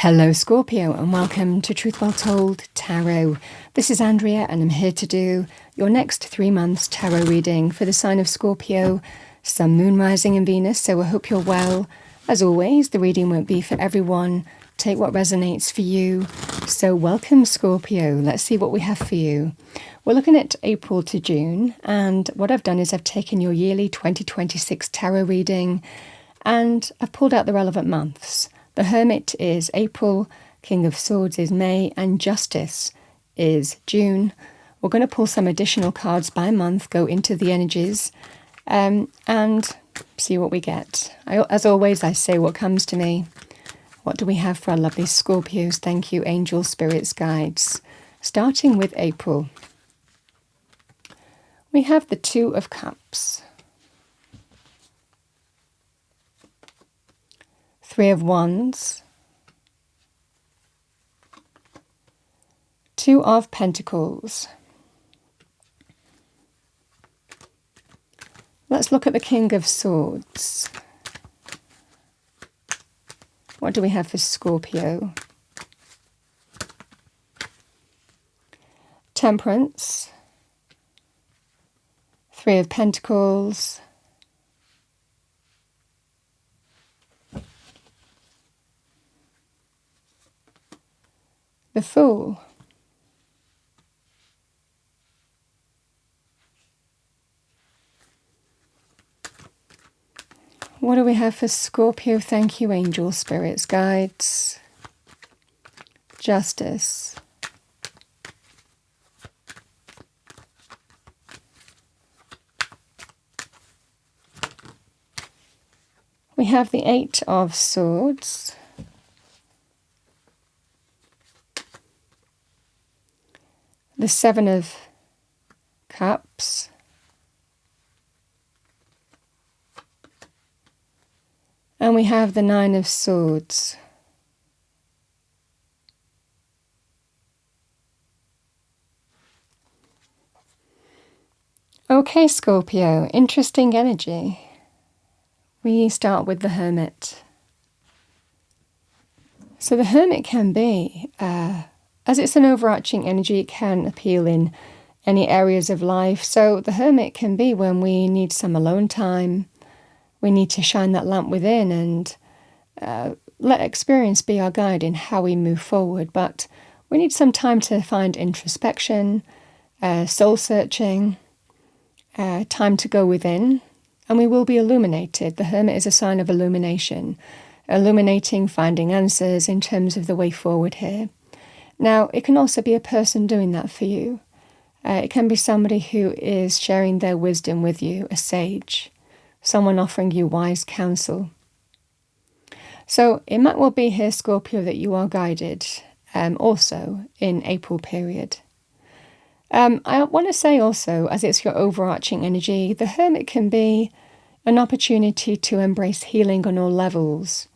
Hello Scorpio and welcome to Truth Well Told Tarot. This is Andrea and I'm here to do your next 3 months tarot reading for the sign of Scorpio, Sun, Moon, Rising and Venus, so I hope you're well. As always, the reading won't be for everyone. Take what resonates for you. So welcome Scorpio, let's see what we have for you. We're looking at April to June, and what I've done is I've taken your yearly 2026 tarot reading and I've pulled out the relevant months. The Hermit is April, King of Swords is May, and Justice is June. We're going to pull some additional cards by month, go into the energies, and see what we get. As always, I say what comes to me. What do we have for our lovely Scorpios? Thank you, angels, spirits, guides. Starting with April. We have the Two of Cups. Three of Wands, Two of Pentacles. Let's look at the King of Swords. What do we have for Scorpio? Temperance, Three of Pentacles, the Fool. What do we have for Scorpio? Thank you, angels, spirits, guides. Justice. We have the Eight of Swords. The Seven of Cups, and we have the Nine of Swords. Okay, Scorpio, interesting energy. We start with the Hermit. So the Hermit can be as it's an overarching energy, it can appeal in any areas of life. So the Hermit can be when we need some alone time. We need to shine that lamp within and let experience be our guide in how we move forward. But we need some time to find introspection, soul searching, time to go within, and we will be illuminated. The Hermit is a sign of illumination, illuminating, finding answers in terms of the way forward here. Now, it can also be a person doing that for you. It can be somebody who is sharing their wisdom with you, a sage, someone offering you wise counsel. So it might well be here, Scorpio, that you are guided also in April period. I want to say also, as it's your overarching energy, the Hermit can be an opportunity to embrace healing on all levels,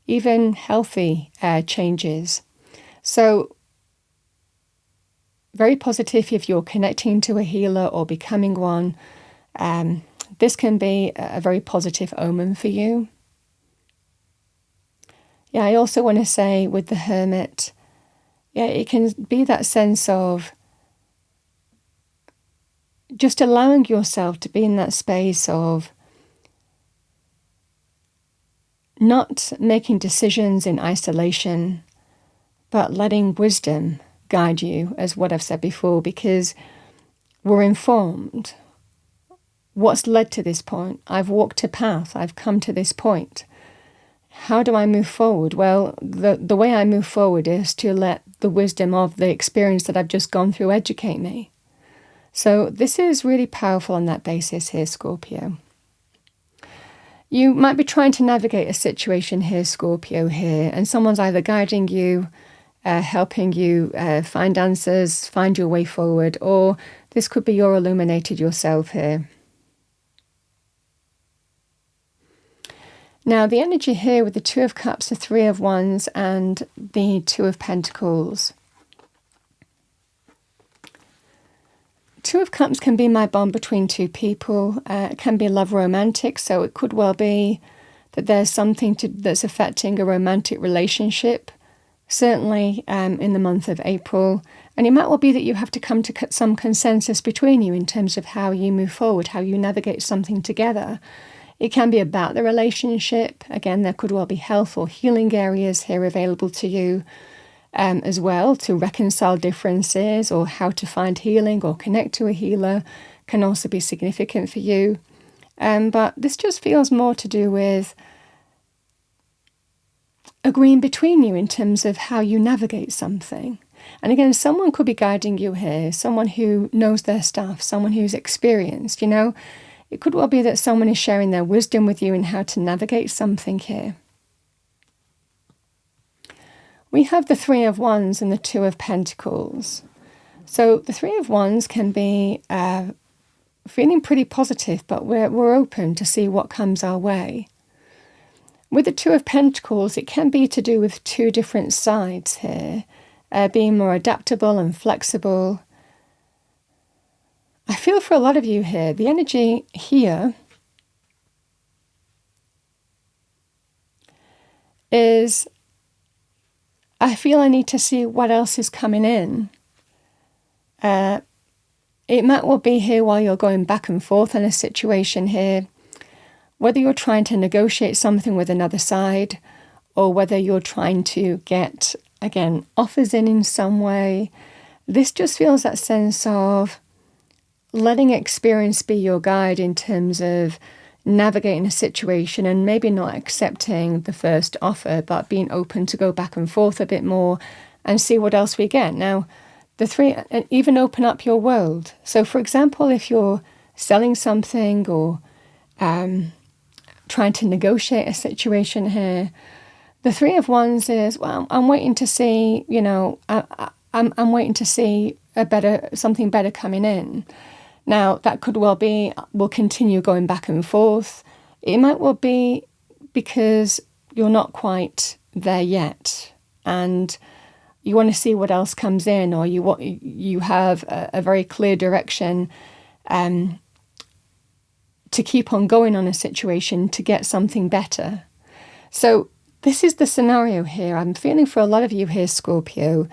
even healthy changes. So very positive if you're connecting to a healer or becoming one. This can be a very positive omen for you. Yeah, I also want to say with the Hermit, yeah, it can be that sense of just allowing yourself to be in that space of not making decisions in isolation, but letting wisdom guide you, as what I've said before, because we're informed. What's led to this point? I've walked a path. I've come to this point. How do I move forward? Well, the way I move forward is to let the wisdom of the experience that I've just gone through educate me. So this is really powerful on that basis here, Scorpio. You might be trying to navigate a situation here, Scorpio, here, and someone's either guiding you, helping you find answers, find your way forward, or this could be you're illuminated yourself here. Now, the energy here with the Two of Cups, the Three of Wands, and the Two of Pentacles. Two of Cups can be my bond between two people. It can be love romantic, so it could well be that there's something that's affecting a romantic relationship certainly in the month of April. And it might well be that you have to come to some consensus between you in terms of how you move forward, how you navigate something together. It can be about the relationship. Again, there could well be health or healing areas here available to you as well, to reconcile differences, or how to find healing or connect to a healer can also be significant for you. But this just feels more to do with agreeing between you in terms of how you navigate something. And again, someone could be guiding you here, someone who knows their stuff, someone who's experienced, you know. It could well be that someone is sharing their wisdom with you in how to navigate something here. We have the Three of Wands and the Two of Pentacles. So the Three of Wands can be feeling pretty positive, but we're open to see what comes our way. With the Two of Pentacles, it can be to do with two different sides here, being more adaptable and flexible. I feel for a lot of you here, the energy here is, I feel I need to see what else is coming in. It might well be here while you're going back and forth in a situation here, whether you're trying to negotiate something with another side, or whether you're trying to get, again, offers in some way. This just feels that sense of letting experience be your guide in terms of navigating a situation, and maybe not accepting the first offer, but being open to go back and forth a bit more and see what else we get. Now, the three, and even open up your world. So, for example, if you're selling something or trying to negotiate a situation here, the Three of Wands is, well, I'm waiting to see, you know, I'm waiting to see something better coming in. Now, that could well be, we'll continue going back and forth. It might well be because you're not quite there yet, and you want to see what else comes in, or you have a very clear direction to keep on going on a situation to get something better. So this is the scenario here. I'm feeling for a lot of you here, Scorpio.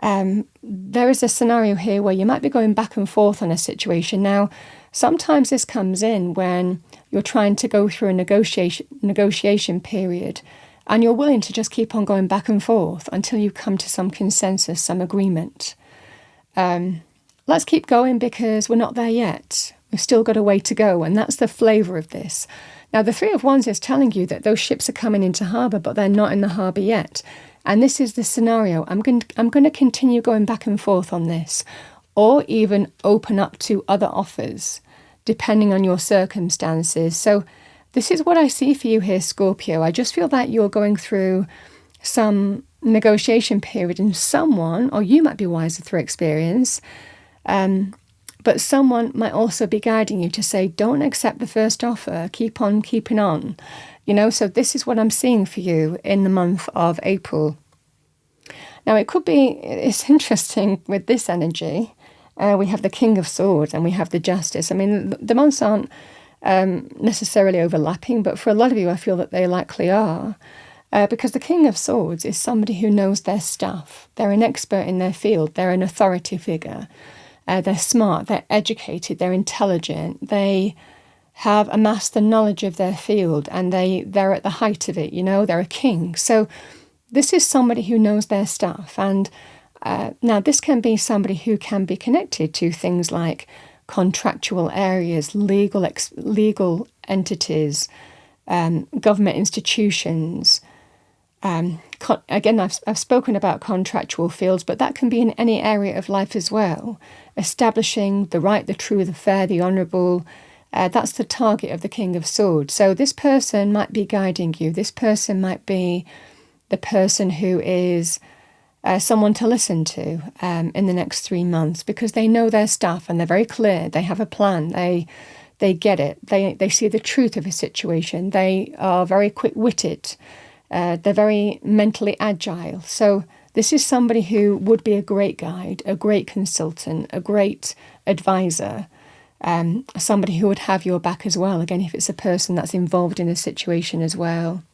There is a scenario here where you might be going back and forth on a situation. Now, sometimes this comes in when you're trying to go through a negotiation period, and you're willing to just keep on going back and forth until you come to some consensus, some agreement. Let's keep going because we're not there yet. We've still got a way to go, and that's the flavour of this. Now, the Three of Wands is telling you that those ships are coming into harbour, but they're not in the harbour yet. And this is the scenario. I'm going to continue going back and forth on this, or even open up to other offers, depending on your circumstances. So this is what I see for you here, Scorpio. I just feel that you're going through some negotiation period, and someone, or you might be wiser through experience, but someone might also be guiding you to say, don't accept the first offer, keep on keeping on. You know, so this is what I'm seeing for you in the month of April. Now, it could be, it's interesting with this energy. We have the King of Swords and we have the Justice. I mean, the months aren't necessarily overlapping, but for a lot of you, I feel that they likely are. Because the King of Swords is somebody who knows their stuff. They're an expert in their field. They're an authority figure. They're smart, they're educated, they're intelligent. They have amassed the knowledge of their field, and they're at the height of it, you know, they're a king. So this is somebody who knows their stuff. And now this can be somebody who can be connected to things like contractual areas, legal entities, government institutions. Again, I've spoken about contractual fields, but that can be in any area of life as well. Establishing the right, the true, the fair, the honourable. That's the target of the King of Swords. So this person might be guiding you. This person might be the person who is someone to listen to in the next 3 months, because they know their stuff and they're very clear. They have a plan. They get it. They see the truth of a situation. They are very quick-witted. They're very mentally agile. So this is somebody who would be a great guide, a great consultant, a great advisor, somebody who would have your back as well, again, if it's a person that's involved in a situation as well.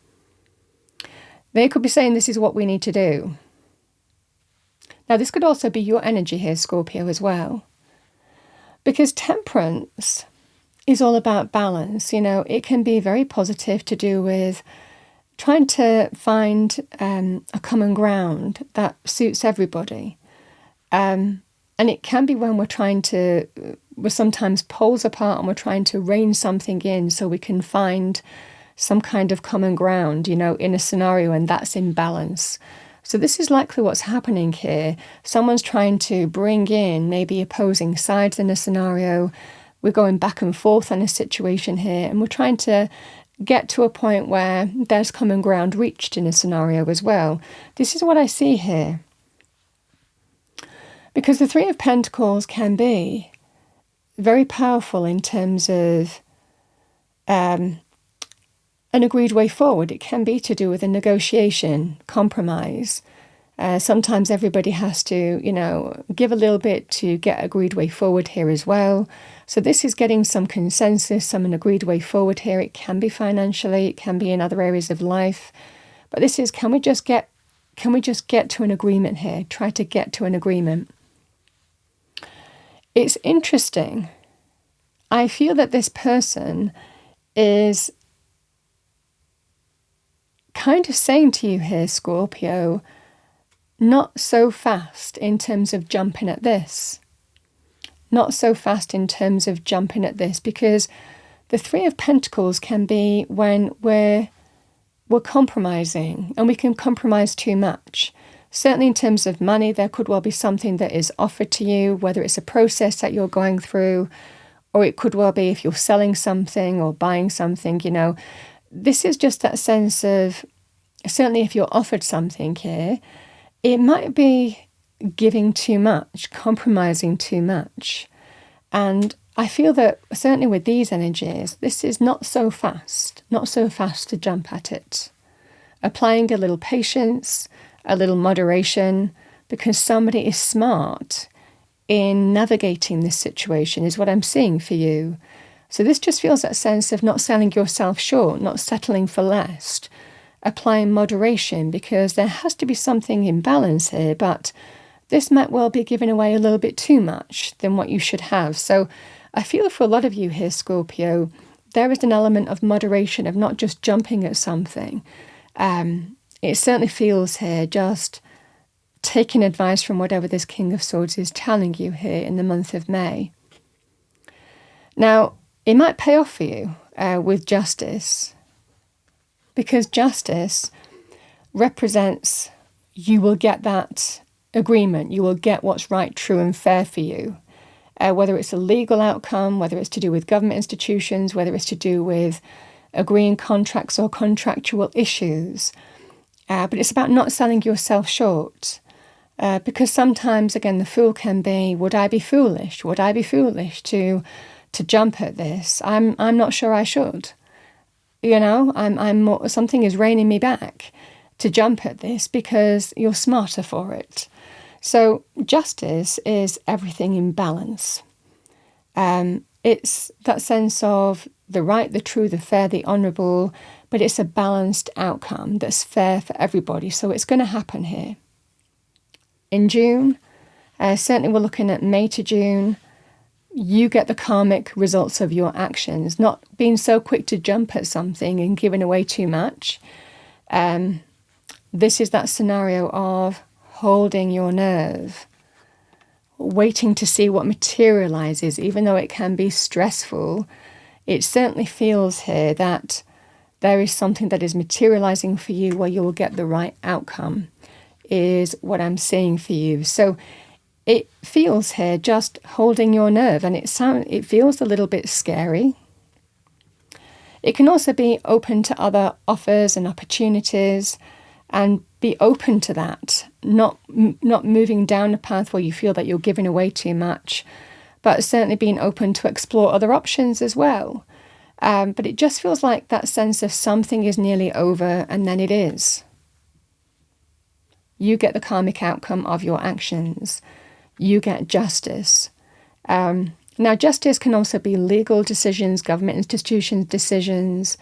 They could be saying, this is what we need to do. Now, this could also be your energy here, Scorpio, as well. Because temperance is all about balance. It can be very positive to do with trying to find a common ground that suits everybody. And it can be when we're sometimes poles apart and we're trying to rein something in so we can find some kind of common ground, in a scenario, and that's in balance. So this is likely what's happening here. Someone's trying to bring in maybe opposing sides in a scenario. We're going back and forth on a situation here, and we're trying to get to a point where there's common ground reached in a scenario as well. This is what I see here. Because the Three of Pentacles can be very powerful in terms of an agreed way forward. It can be to do with a negotiation, compromise. Sometimes everybody has to, give a little bit to get agreed way forward here as well. So this is getting some consensus, some an agreed way forward here. It can be financially, it can be in other areas of life. But this is, can we just get to an agreement here? Try to get to an agreement. It's interesting. I feel that this person is kind of saying to you here, Scorpio, not so fast in terms of jumping at this. Not so fast in terms of jumping at this, because the Three of Pentacles can be when we're compromising, and we can compromise too much. Certainly in terms of money, there could well be something that is offered to you, whether it's a process that you're going through, or it could well be if you're selling something or buying something, This is just that sense of, certainly if you're offered something here, it might be giving too much, compromising too much. And I feel that certainly with these energies, this is not so fast to jump at it. Applying a little patience, a little moderation, because somebody is smart in navigating this situation is what I'm seeing for you. So this just feels that sense of not selling yourself short, not settling for less, applying moderation, because there has to be something in balance here, but this might well be giving away a little bit too much than what you should have. So I feel for a lot of you here, Scorpio, there is an element of moderation, of not just jumping at something. It certainly feels here just taking advice from whatever this King of Swords is telling you here in the month of May. Now, it might pay off for you with justice, because justice represents you will get that agreement, you will get what's right, true and fair for you, whether it's a legal outcome, whether it's to do with government institutions, whether it's to do with agreeing contracts or contractual issues. But it's about not selling yourself short, because sometimes, again, the fool can be, would I be foolish? Would I be foolish to jump at this? I'm not sure I should. I'm more, something is reining me back to jump at this because you're smarter for it. So justice is everything in balance. It's that sense of the right, the true, the fair, the honourable, but it's a balanced outcome that's fair for everybody. So it's going to happen here. In June, certainly we're looking at May to June, you get the karmic results of your actions, not being so quick to jump at something and giving away too much. This is that scenario of holding your nerve, waiting to see what materializes, even though it can be stressful. It certainly feels here that there is something that is materializing for you where you will get the right outcome, is what I'm seeing for you. So it feels here just holding your nerve, and it feels a little bit scary. It can also be open to other offers and opportunities, and be open to that, not moving down a path where you feel that you're giving away too much, but certainly being open to explore other options as well. But it just feels like that sense of something is nearly over, and then it is. You get the karmic outcome of your actions. You get justice. Now, justice can also be legal decisions, government institutions' decisions.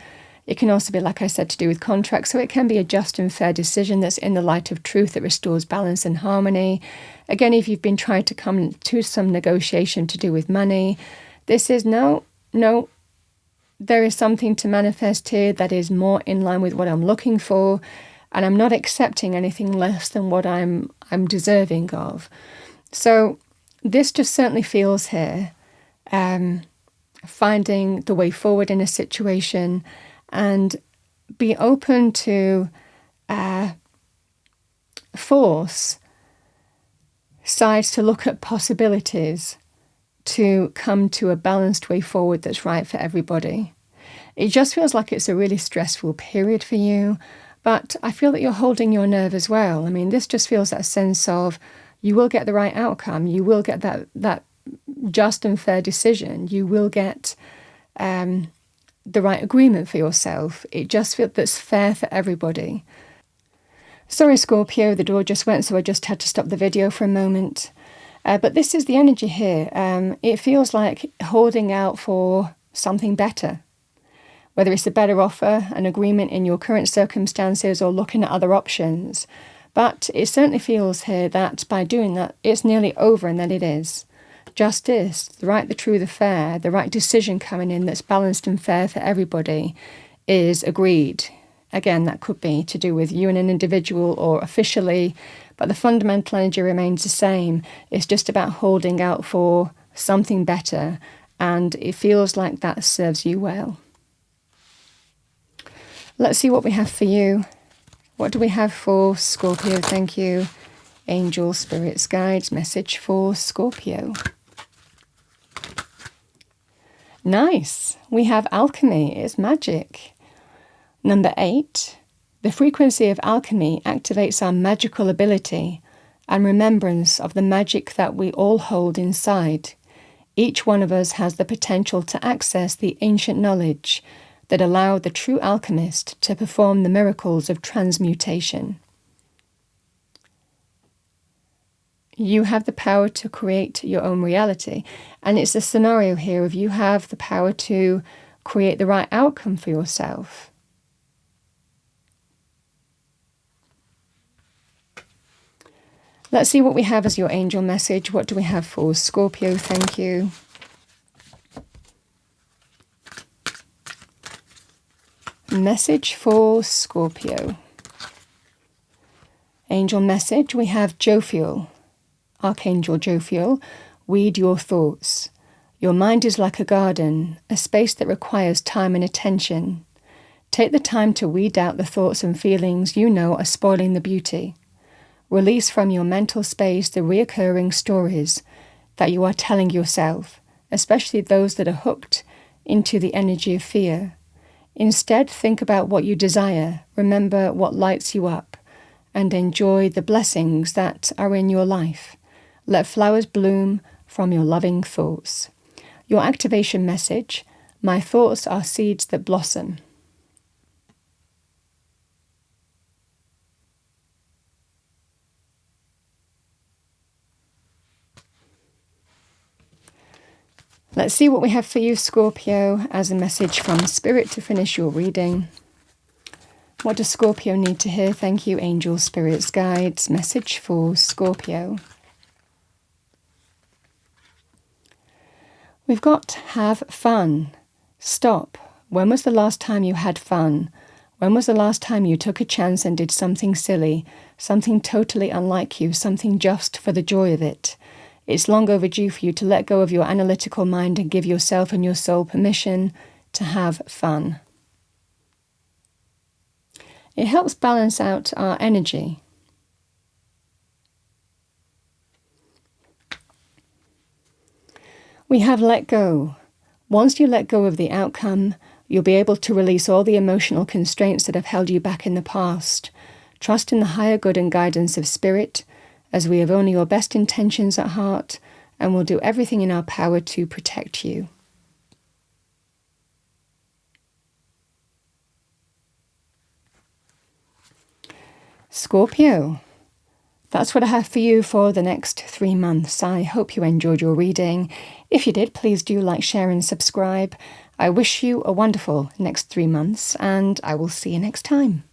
It can also be, like I said, to do with contracts. So it can be a just and fair decision that's in the light of truth that restores balance and harmony. Again, if you've been trying to come to some negotiation to do with money, this is no, there is something to manifest here that is more in line with what I'm looking for, and I'm not accepting anything less than what I'm deserving of. So this just certainly feels here, finding the way forward in a situation, and be open to force sides to look at possibilities to come to a balanced way forward that's right for everybody. It just feels like it's a really stressful period for you, but I feel that you're holding your nerve as well. I mean, this just feels that sense of you will get the right outcome. You will get that just and fair decision. You will get the right agreement for yourself. It just feels that's fair for everybody. Sorry, Scorpio, the door just went, so I just had to stop the video for a moment. But this is the energy here. It feels like holding out for something better, whether it's a better offer, an agreement in your current circumstances, or looking at other options. But it certainly feels here that by doing that, it's nearly over, and that it is. Justice, the right, the true, the fair, the right decision coming in that's balanced and fair for everybody is agreed. Again, that could be to do with you and an individual or officially, but the fundamental energy remains the same. It's just about holding out for something better, and it feels like that serves you well. Let's see what we have for you. What do we have for Scorpio? Thank you. Angel, spirits, guides, message for Scorpio. Nice. We have alchemy. It's magic. Number 8. The frequency of alchemy activates our magical ability and remembrance of the magic that we all hold inside. Each one of us has the potential to access the ancient knowledge that allowed the true alchemist to perform the miracles of transmutation. You have the power to create your own reality. And it's a scenario here of you have the power to create the right outcome for yourself. Let's see what we have as your angel message. What do we have for Scorpio? Thank you. Message for Scorpio. Angel message, we have Jophiel. Archangel Jophiel, weed your thoughts. Your mind is like a garden, a space that requires time and attention. Take the time to weed out the thoughts and feelings you know are spoiling the beauty. Release from your mental space the reoccurring stories that you are telling yourself, especially those that are hooked into the energy of fear. Instead, think about what you desire, remember what lights you up, and enjoy the blessings that are in your life. Let flowers bloom from your loving thoughts. Your activation message, my thoughts are seeds that blossom. Let's see what we have for you, Scorpio, as a message from Spirit to finish your reading. What does Scorpio need to hear? Thank you, angels, spirits, guides. Message for Scorpio. We've got have fun. Stop. When was the last time you had fun? When was the last time you took a chance and did something silly, something totally unlike you, something just for the joy of it? It's long overdue for you to let go of your analytical mind and give yourself and your soul permission to have fun. It helps balance out our energy. We have let go. Once you let go of the outcome, you'll be able to release all the emotional constraints that have held you back in the past. Trust in the higher good and guidance of Spirit, as we have only your best intentions at heart, and will do everything in our power to protect you. Scorpio, that's what I have for you for the next 3 months. I hope you enjoyed your reading. If you did, please do like, share and subscribe. I wish you a wonderful next 3 months, and I will see you next time.